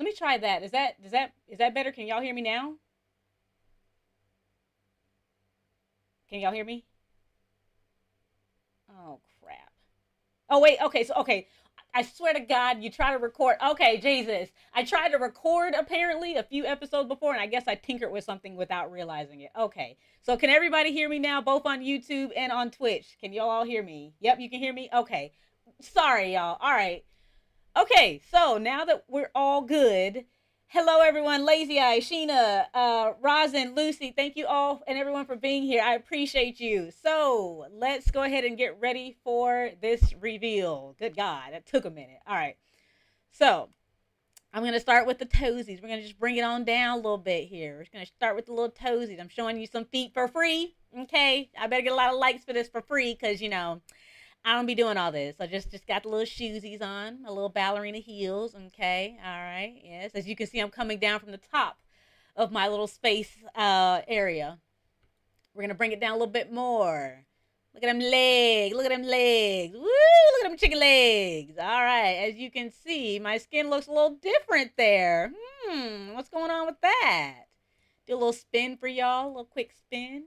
Let me try that. Is that better? Can y'all hear me now? Can y'all hear me? Oh crap. Oh wait, okay, so okay. I swear to God, you try to record. Okay, Jesus. I tried to record apparently a few episodes before, and I guess I tinkered with something without realizing it. Okay. So can everybody hear me now, both on YouTube and on Twitch? Can y'all all hear me? Yep, you can hear me? Okay. Sorry, y'all. All right. Okay, so now that we're all good, hello everyone, Lazy Eye, Sheena, Rosin, Lucy, thank you all and everyone for being here. I appreciate you. So let's go ahead and get ready for this reveal. Good God, that took a minute. All right, so I'm gonna start with the toesies. We're gonna just bring it on down a little bit here. We're just gonna start with the little toesies. I'm showing you some feet for free. Okay, I better get a lot of likes for this for free because I don't be doing all this. I just got the little shoesies on, a little ballerina heels. Okay, all right, yes. As you can see, I'm coming down from the top of my little space area. We're gonna bring it down a little bit more. Look at them legs. Look at them legs. Woo! Look at them chicken legs. All right. As you can see, my skin looks a little different there. What's going on with that? Do a little spin for y'all. A little quick spin.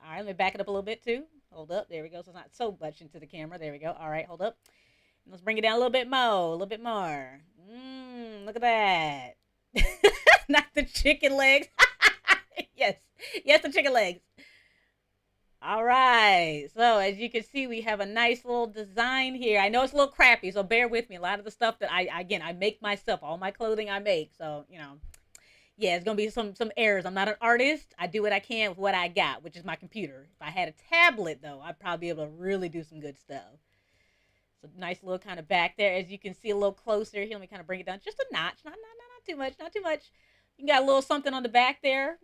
All right. Let me back it up a little bit too. Hold up. There we go. So it's not so much into the camera. There we go. All right. Hold up. Let's bring it down a little bit more. A little bit more. Look at that. Not the chicken legs. Yes. Yes, the chicken legs. All right. So as you can see, we have a nice little design here. I know it's a little crappy, so bear with me. A lot of the stuff that I make myself. All my clothing I make. So, yeah, it's gonna be some errors. I'm not an artist. I do what I can with what I got, which is my computer. If I had a tablet though, I'd probably be able to really do some good stuff. So nice little kind of back there. As you can see a little closer here, let me kind of bring it down just a notch. Not too much, not too much. You got a little something on the back there.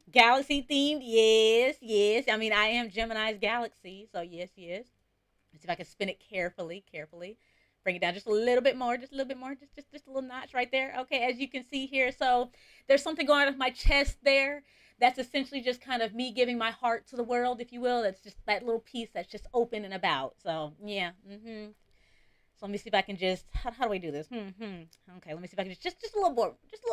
Galaxy themed. Yes, yes. I mean, I am Gemini's galaxy. So yes, yes. Let's see if I can spin it carefully, carefully. Bring it down just a little bit more, just a little bit more, just a little notch right there. Okay, as you can see here, so there's something going on with my chest there. That's essentially just kind of me giving my heart to the world, if you will. That's just that little piece that's just open and about. So yeah, So let me see if I can just how do I do this? Okay, let me see if I can just a little more, just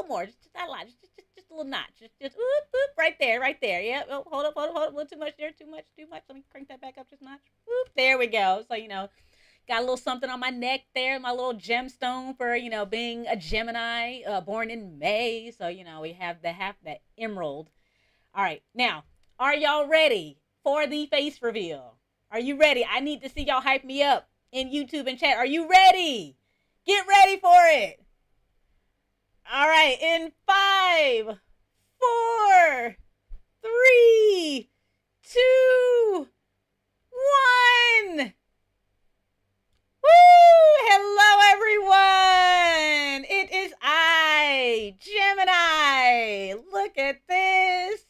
not a lot, just a little notch, just whoop, whoop, right there. Yeah. Oh, hold up, a little too much there, too much. Let me crank that back up just a notch. Whoop, there we go. So got a little something on my neck there, my little gemstone for being a Gemini, born in May. So we have that emerald. All right, now are y'all ready for the face reveal? Are you ready? I need to see y'all hype me up in YouTube and chat. Are you ready? Get ready for it. All right, in 5, 4, 3, 2, 1. Woo! Hello, everyone. It is I, Gemini. Look at this.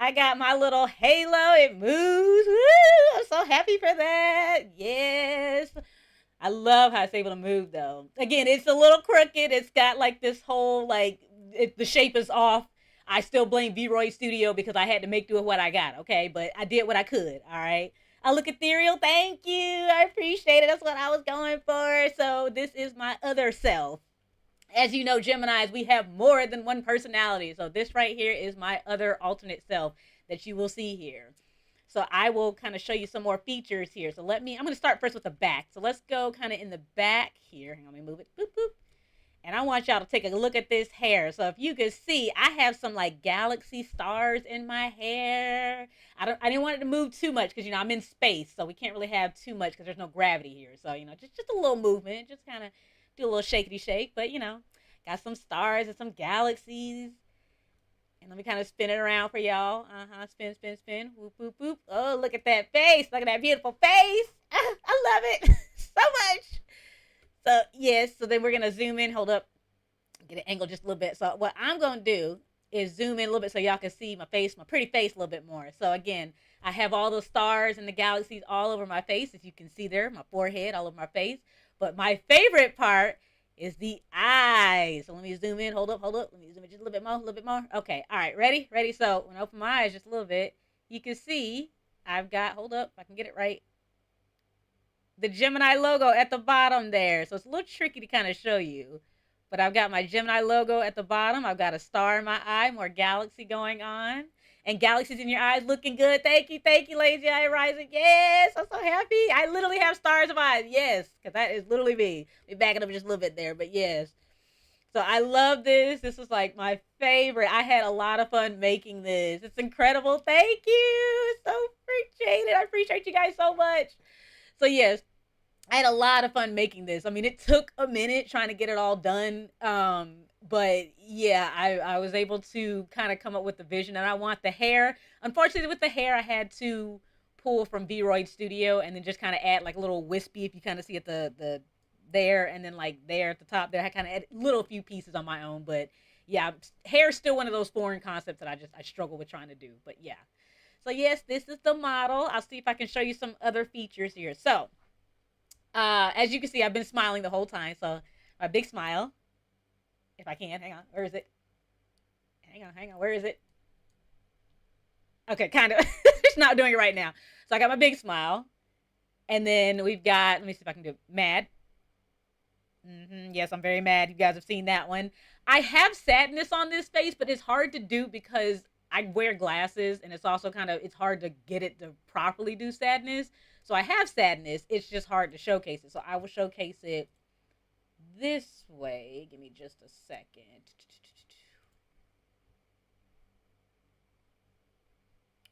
I got my little halo. It moves. Woo! I'm so happy for that. Yes. I love how it's able to move, though. Again, it's a little crooked. It's got like this whole, the shape is off. I still blame V-Roy Studio because I had to make do with what I got, okay? But I did what I could, all right? I look ethereal. Thank you. I appreciate it. That's what I was going for. So this is my other self. As you know, Geminis, we have more than one personality. So this right here is my other alternate self that you will see here. So I will kind of show you some more features here. So I'm going to start first with the back. So let's go kind of in the back here. Hang on, let me move it. Boop, boop. And I want y'all to take a look at this hair. So if you can see, I have some like galaxy stars in my hair. I didn't want it to move too much because I'm in space, so we can't really have too much because there's no gravity here. So just a little movement, just kind of do a little shakety shake. But got some stars and some galaxies. And let me kind of spin it around for y'all. Spin, spin, spin. Whoop, whoop, whoop. Oh, look at that face. Look at that beautiful face. I love it so much. So, yes. So then we're going to zoom in. Hold up. Get an angle just a little bit. So what I'm going to do is zoom in a little bit so y'all can see my face, my pretty face a little bit more. So again, I have all the stars and the galaxies all over my face. As you can see there, my forehead, all over my face. But my favorite part is the eyes. So let me zoom in. Hold up. Let me zoom in just a little bit more. Okay. All right. Ready? So when I open my eyes just a little bit, you can see I've got, hold up, if I can get it right. the Gemini logo at the bottom there. So it's a little tricky to kind of show you. But I've got my Gemini logo at the bottom. I've got a star in my eye, more galaxy going on. And galaxies in your eyes looking good. Thank you, lazy eye rising. Yes, I'm so happy. I literally have stars in my eyes. Yes, because that is literally me. Let me back it up just a little bit there, but yes. So I love this. This is like my favorite. I had a lot of fun making this. It's incredible. Thank you. So appreciate it. I appreciate you guys so much. So yes, I had a lot of fun making this. I mean, it took a minute trying to get it all done. But yeah, I was able to kind of come up with the vision that I want. The hair, unfortunately, with the hair, I had to pull from Vroid Studio and then just kind of add like a little wispy, if you kind of see it, the there and then like there at the top there. I kind of add little few pieces on my own, but yeah, hair is still one of those foreign concepts that I struggle with trying to do. But yeah, so yes, this is the model. I'll see if I can show you some other features here. So as you can see, I've been smiling the whole time. So my big smile, if I can, hang on, where is it? Hang on, where is it? Okay, kind of. It's not doing it right now. So I got my big smile, and then we've got. Let me see if I can do it. Mad. Yes, I'm very mad. You guys have seen that one. I have sadness on this face, but it's hard to do because I wear glasses, and it's also kind of it's hard to get it to properly do sadness. So I have sadness. It's just hard to showcase it. So I will showcase it this way. Give me just a second.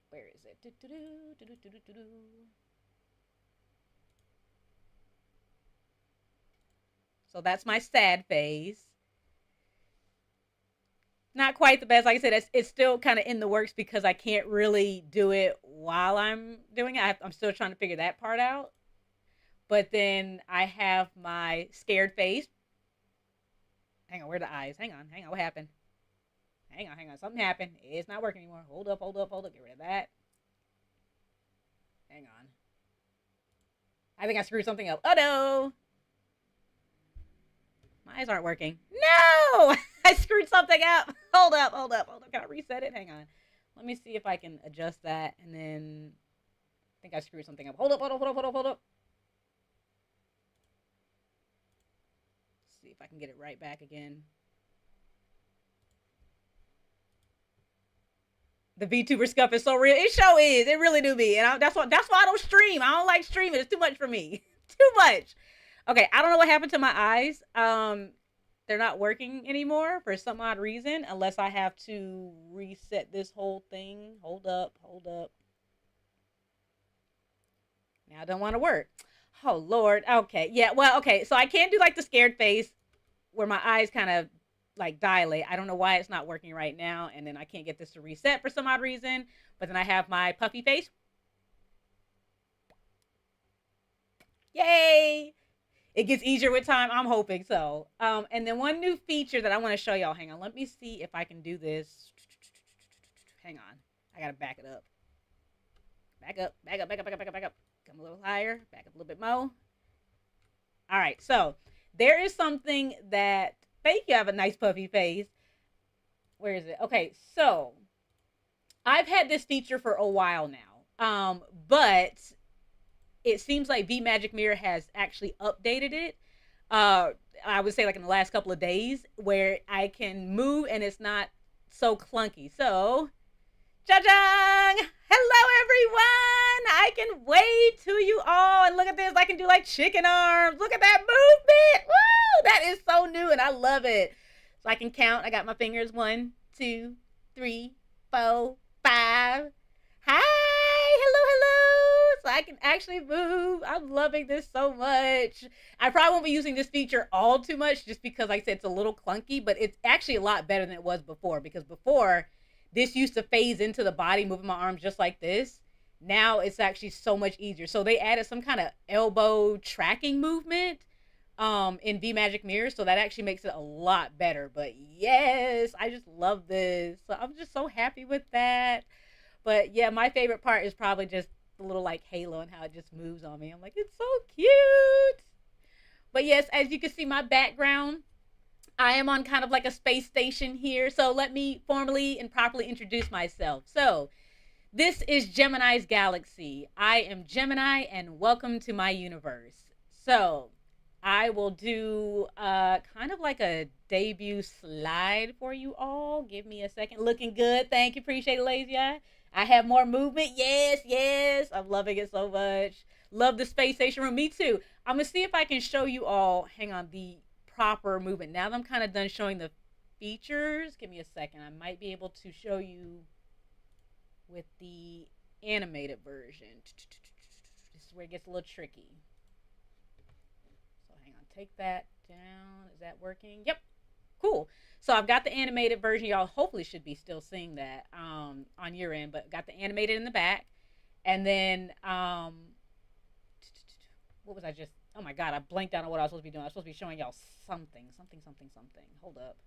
Where is it? So that's my sad face. Not quite the best. Like I said, it's still kind of in the works because I can't really do it while I'm doing it. I'm still trying to figure that part out. But then I have my scared face. Hang on, where are the eyes? Hang on. What happened? Hang on. Something happened. It's not working anymore. Hold up. Get rid of that. Hang on. I think I screwed something up. Oh no! My eyes aren't working. No! I screwed something up. Hold up. Can I reset it? Hang on. Let me see if I can adjust that. And then I think I screwed something up. Hold up. Let's see if I can get it right back again. The VTuber scuff is so real. It sure is. It really do be. And that's why I don't stream. I don't like streaming. It's too much for me. Too much. Okay, I don't know what happened to my eyes. They're not working anymore for some odd reason, unless I have to reset this whole thing. Hold up. Now I don't want to work. Oh Lord. Okay. Yeah. Well. Okay. So I can't do like the scared face where my eyes kind of like dilate. I don't know why it's not working right now, and then I can't get this to reset for some odd reason. But then I have my puffy face. Yay! It gets easier with time. I'm hoping so. And then one new feature that I want to show y'all. Hang on. Let me see if I can do this. Hang on. I gotta back it up. Back up. Come a little higher. Back up a little bit more. All right. So there is something that. Thank you. I have a nice puffy face. Where is it? Okay. So I've had this feature for a while now. But it seems like VMagic Mirror has actually updated it. I would say like in the last couple of days, where I can move and it's not so clunky. So, cha-chang! Hello everyone! I can wave to you all, and look at this. I can do like chicken arms. Look at that movement! Woo! That is so new, and I love it. So I can count. I got my fingers. 1, 2, 3, 4, 5. Hi! Hello! So I can actually move. I'm loving this so much. I probably won't be using this feature all too much just because, like I said, it's a little clunky, but it's actually a lot better than it was before, because before, this used to phase into the body, moving my arms just like this. Now it's actually so much easier. So they added some kind of elbow tracking movement in VMagic Mirror, so that actually makes it a lot better. But yes, I just love this. So I'm just so happy with that. But yeah, my favorite part is probably just the little like halo and how it just moves on me. I'm like, it's so cute. But yes, as you can see, my background, I am on kind of like a space station here. So let me formally and properly introduce myself. So This is Gemini's Galaxy. I am Gemini, and welcome to my universe. So, I will do kind of like a debut slide for you all. Give me a second. Looking good. Thank you. Appreciate it, lazy eye. I have more movement. Yes, yes. I'm loving it so much. Love the space station room. Me too. I'm going to see if I can show you all, hang on, the proper movement. Now that I'm kind of done showing the features, give me a second. I might be able to show you with the animated version. This is where it gets a little tricky. So hang on, take that down. Is that working? Yep. Cool. So I've got the animated version. Y'all hopefully should be still seeing that on your end, but got the animated in the back. And then what was I just? Oh my god, I blanked out on what I was supposed to be doing. I was supposed to be showing y'all something. Hold up.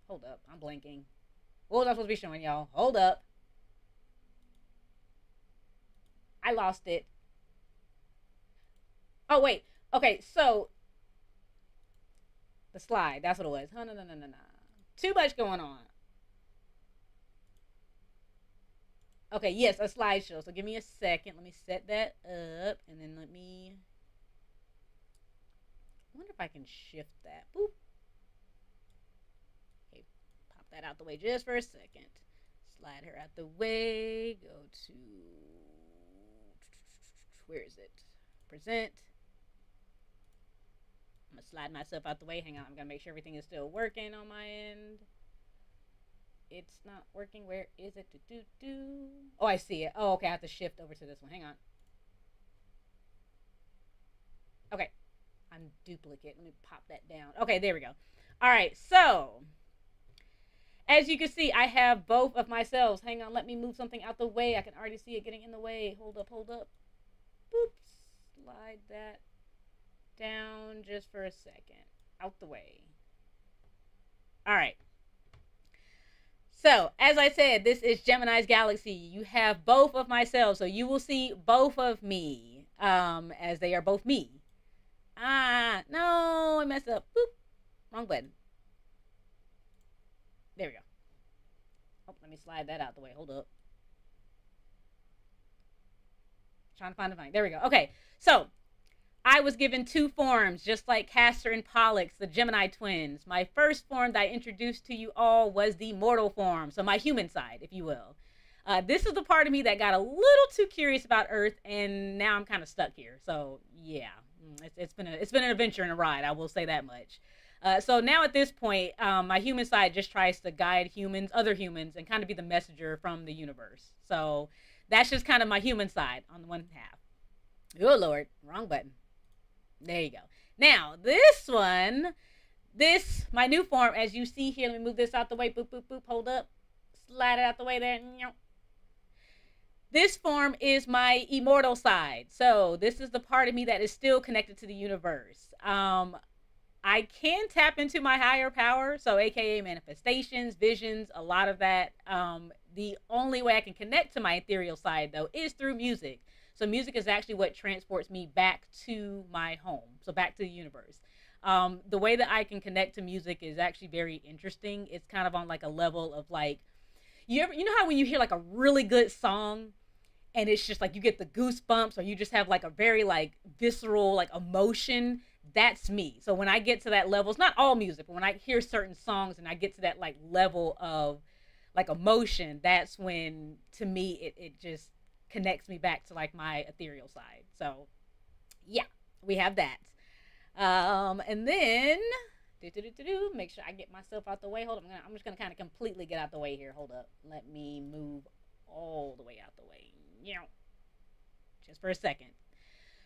Hold up. I'm blanking. What was I supposed to be showing y'all? Hold up. I lost it. Oh wait. Okay, so the slide. That's what it was. Oh, no, no, no, no, no. Too much going on. Okay, yes, a slideshow. So give me a second. Let me set that up, and then let me. I wonder if I can shift that. Boop. Okay, pop that out the way just for a second. Slide her out the way. Go to. Where is it? Present. I'm gonna slide myself out the way. Hang on, I'm gonna make sure everything is still working on my end. It's not working. Where is it? Oh, I see it. Oh, okay. I have to shift over to this one. Hang on. Okay. I'm duplicate. Let me pop that down. Okay, there we go. All right. So, as you can see, I have both of myself. Hang on. Let me move something out the way. I can already see it getting in the way. Hold up. Hold up. Oops. Slide that down just for a second. Out the way. All right. So, as I said, this is Gemini's Galaxy. You have both of myself, so you will see both of me, as they are both me. Ah, no, I messed up. Boop. Wrong button. There we go. Oh, let me slide that out the way. Hold up. Trying to find the thing. There we go. Okay, so I was given two forms, just like Castor and Pollux, the Gemini twins. My first form that I introduced to you all was the mortal form, so my human side, if you will. This is the part of me that got a little too curious about Earth, and now I'm kind of stuck here. So yeah, it's been an adventure and a ride. I will say that much. So now at this point, my human side just tries to guide humans, other humans, and kind of be the messenger from the universe. So that's just kind of my human side on the one half. Oh Lord, wrong button. There you go. Now, my new form, as you see here, let me move this out the way. Boop, boop, boop. Hold up. Slide it out the way there. This form is my immortal side. So, this is the part of me that is still connected to the universe. I can tap into my higher power, so AKA manifestations, visions, a lot of that. The only way I can connect to my ethereal side, though, is through music. So music is actually what transports me back to my home, so back to the universe. The way that I can connect to music is actually very interesting. It's kind of on like a level of like, you know how when you hear like a really good song and it's just like you get the goosebumps, or you just have like a very like visceral like emotion. That's me. So when I get to that level, it's not all music, but when I hear certain songs and I get to that like level of like emotion, that's when to me it just connects me back to like my ethereal side. So yeah, we have that. And then make sure I get myself out the way. Hold up, I'm just gonna kind of completely get out the way here. Hold up, let me move all the way out the way. Just for a second.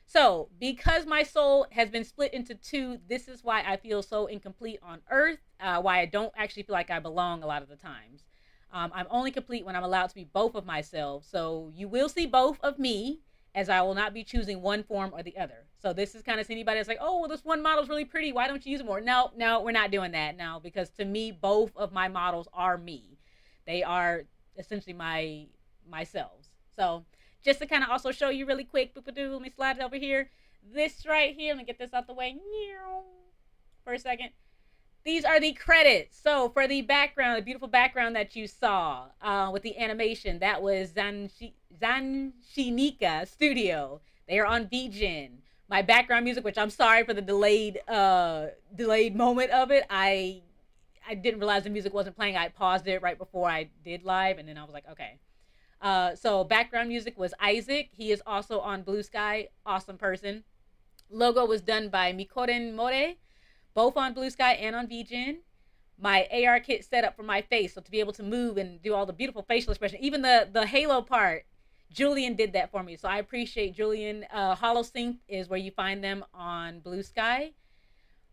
So, because my soul has been split into two, this is why I feel so incomplete on Earth. Why I don't actually feel like I belong a lot of the times. I'm only complete when I'm allowed to be both of myself. So you will see both of me, as I will not be choosing one form or the other. So this is kind of anybody that's like, oh, well, this one model's really pretty. Why don't you use it more? No, we're not doing that now, because to me, both of my models are me. They are essentially myself. So just to kind of also show you really quick, let me slide it over here. This right here, let me get this out the way for a second. These are the credits. So for the background, the beautiful background that you saw with the animation, that was Zanshinika Studio. They are on VGen. My background music, which I'm sorry for the delayed moment of it. I didn't realize the music wasn't playing. I paused it right before I did live, and then I was like, okay. So background music was Isaac. He is also on Blue Sky. Awesome person. Logo was done by Mikoren More, both on Blue Sky and on VGen. My ARKit setup for my face, so to be able to move and do all the beautiful facial expression, even the halo part, Julian did that for me. So I appreciate Julian. HoloSync is where you find them on Blue Sky.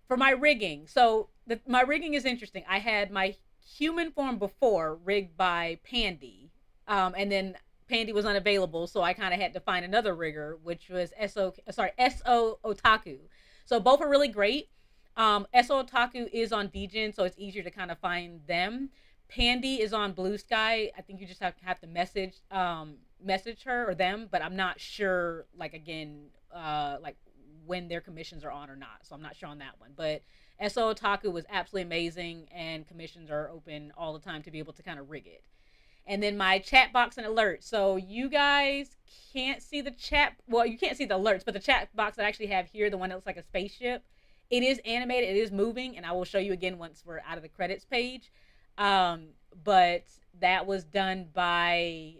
For my rigging, so my rigging is interesting. I had my human form before rigged by Pandy, and then Pandy was unavailable, so I kind of had to find another rigger, which was SO Otaku. So both are really great. SO Otaku is on VGen, so it's easier to kind of find them. Pandy is on Blue Sky. I think you just have to message her or them, but I'm not sure. Like again, like when their commissions are on or not, so I'm not sure on that one. But SO Otaku was absolutely amazing, and commissions are open all the time to be able to kind of rig it. And then my chat box and alerts. So you guys can't see the chat. Well, you can't see the alerts, but the chat box that I actually have here, the one that looks like a spaceship, it is animated. It is moving, and I will show you again once we're out of the credits page. But that was done by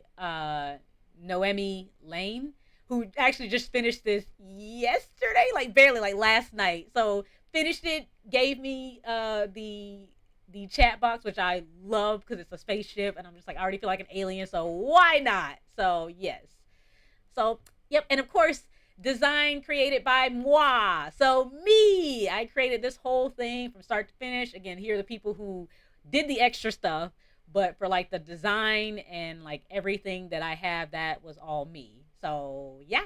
Noemi Lane, who actually just finished this yesterday, like barely, like last night. So finished it, gave me the chat box, which I love because it's a spaceship, and I'm just like, I already feel like an alien, so why not? So yes. So yep, and of course, design created by moi. So me, I created this whole thing from start to finish. Again, here are the people who did the extra stuff, but for like the design and like everything that I have, that was all me. So yeah.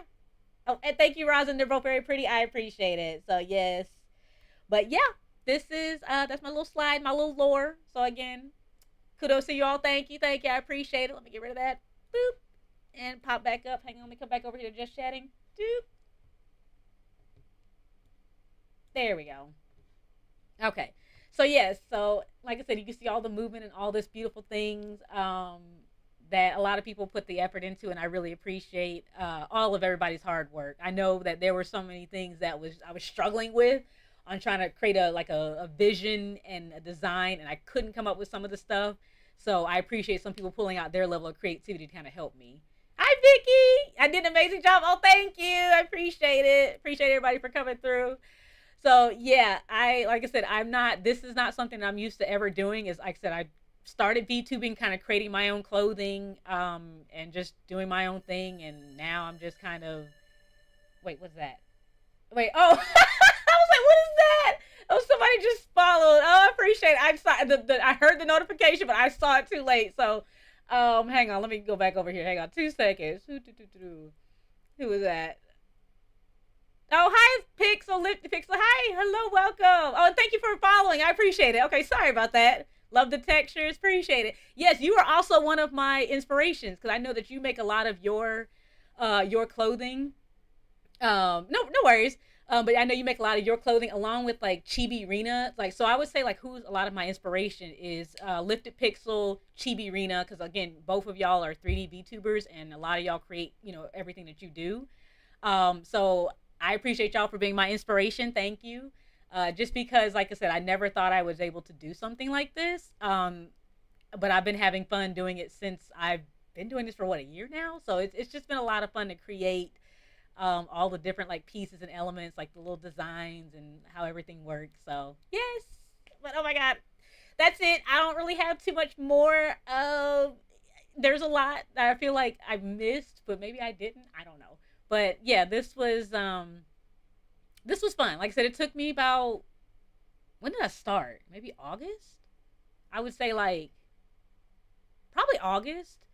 Oh, and thank you, Rosin. They're both very pretty. I appreciate it. So yes. But yeah, this is that's my little slide, my little lore. So again, kudos to you all. Thank you, thank you. I appreciate it. Let me get rid of that. Boop. And pop back up. Hang on, let me come back over here to just chatting. Doop. There we go. Okay. So yes, so like I said, you can see all the movement and all this beautiful things that a lot of people put the effort into, and I really appreciate all of everybody's hard work. I know that there were so many things that I was struggling with on trying to create a vision and a design, and I couldn't come up with some of the stuff. So I appreciate some people pulling out their level of creativity to kind of help me. Hi, Vicky. I did an amazing job. Oh, thank you. I appreciate it. Appreciate everybody for coming through. So yeah, I like I said, I'm not. This is not something I'm used to ever doing. Is like I said, I started VTubing, kind of creating my own clothing, and just doing my own thing. And now I'm just kind of. Wait, what's that? Wait, oh, I was like, what is that? Oh, somebody just followed. Oh, I appreciate it. I saw I heard the notification, but I saw it too late. So, hang on, let me go back over here. Hang on, 2 seconds. Who was that? Oh, hi, Pixel, Lift Pixel. Hi, hello, welcome. Oh, and thank you for following. I appreciate it. Okay, sorry about that. Love the textures. Appreciate it. Yes, you are also one of my inspirations because I know that you make a lot of your clothing. No worries. But I know you make a lot of your clothing along with like Chibi Rena. Like, so I would say like who's a lot of my inspiration is Lifted Pixel, Chibi Rena, because again, both of y'all are 3D VTubers, and a lot of y'all create everything that you do. So I appreciate y'all for being my inspiration. Thank you. Just because, like I said, I never thought I was able to do something like this. But I've been having fun doing it since I've been doing this for what, a year now. So it's just been a lot of fun to create all the different like pieces and elements, like the little designs and how everything works. So yes, but oh my god, that's it. I don't really have too much more. There's a lot that I feel like I missed, but maybe I didn't. I don't know. But yeah, this was fun. Like I said, it took me about, when did I start? Maybe August. I would say like probably August.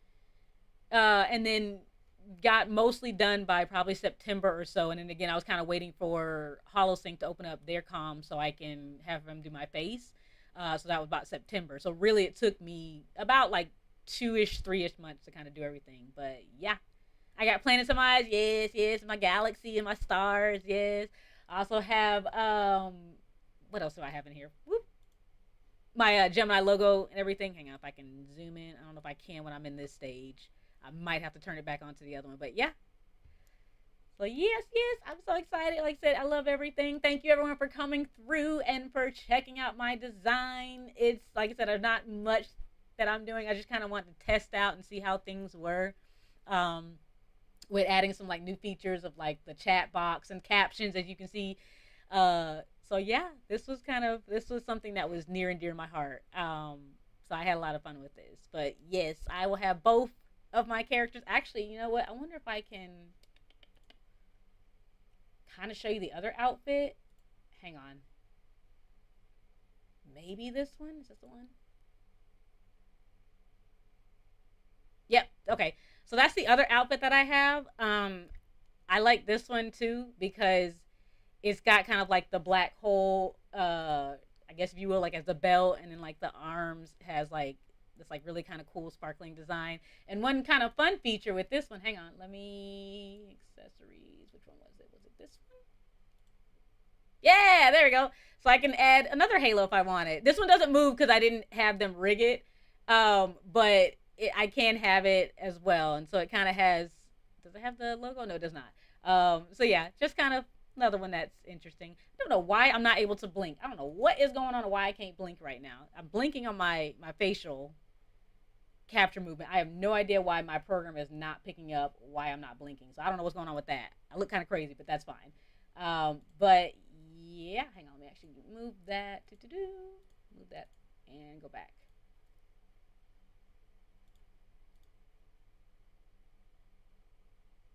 And then got mostly done by probably September or so. And then again, I was kind of waiting for HoloSync to open up their comms so I can have them do my face. So that was about September. So really, it took me about like 2-ish, 3-ish months to kind of do everything. But yeah, I got planets in my eyes. Yes, yes. My galaxy and my stars. Yes. I also have, what else do I have in here? Whoop. my Gemini logo and everything. Hang on, if I can zoom in. I don't know if I can when I'm in this stage. I might have to turn it back onto the other one, but yeah. So yes, yes, I'm so excited. Like I said, I love everything. Thank you everyone for coming through and for checking out my design. It's like I said, there's not much that I'm doing. I just kind of want to test out and see how things were. Um, with adding some like new features of like the chat box and captions, as you can see. So yeah, this was something that was near and dear to my heart. So I had a lot of fun with this. But yes, I will have both of my characters. Actually, you know what? I wonder if I can kind of show you the other outfit. Hang on. Maybe this one? Is this the one? Yep. Okay. So that's the other outfit that I have. I like this one too because it's got kind of like the black hole, I guess if you will, like as the belt, and then like the arms has like this like really kind of cool sparkling design. And one kind of fun feature with this one, hang on, let me accessories. Which one was it? Was it this one? Yeah, there we go. So I can add another halo if I wanted. This one doesn't move because I didn't have them rig it, but I can have it as well. And so it kind of has. Does it have the logo? No, it does not. So yeah, just kind of another one that's interesting. I don't know why I'm not able to blink. I don't know what is going on or why I can't blink right now. I'm blinking on my facial capture movement. I have no idea why my program is not picking up why I'm not blinking. So I don't know what's going on with that. I look kind of crazy, but that's fine. But yeah, hang on. Let me actually move that. Move that and go back.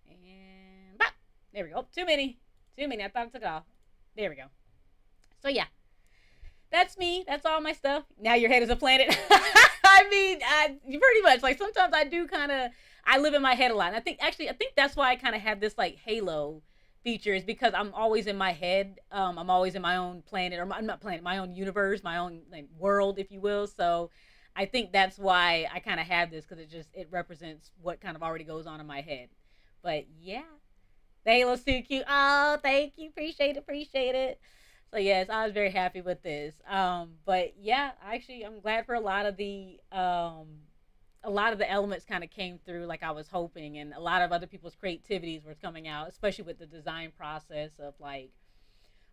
And bop. There we go. Too many. Too many. I thought I took it off. There we go. So yeah, that's me. That's all my stuff. Now your head is a planet. I mean, pretty much like sometimes I do kind of I live in my head a lot. And I think that's why I kind of have this like halo feature is because I'm always in my head. I'm always in my own planet or I'm not planet, my own universe, my own like, world, if you will. So I think that's why I kind of have this because it represents what kind of already goes on in my head. But yeah, the halo's too cute. Oh, thank you, appreciate it. So yes, I was very happy with this. But yeah, actually, I'm glad for a lot of the elements kind of came through like I was hoping, and a lot of other people's creativities were coming out, especially with the design process of like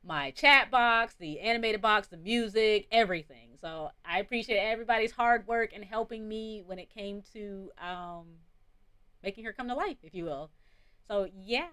my chat box, the animated box, the music, everything. So I appreciate everybody's hard work and helping me when it came to making her come to life, if you will. So yeah,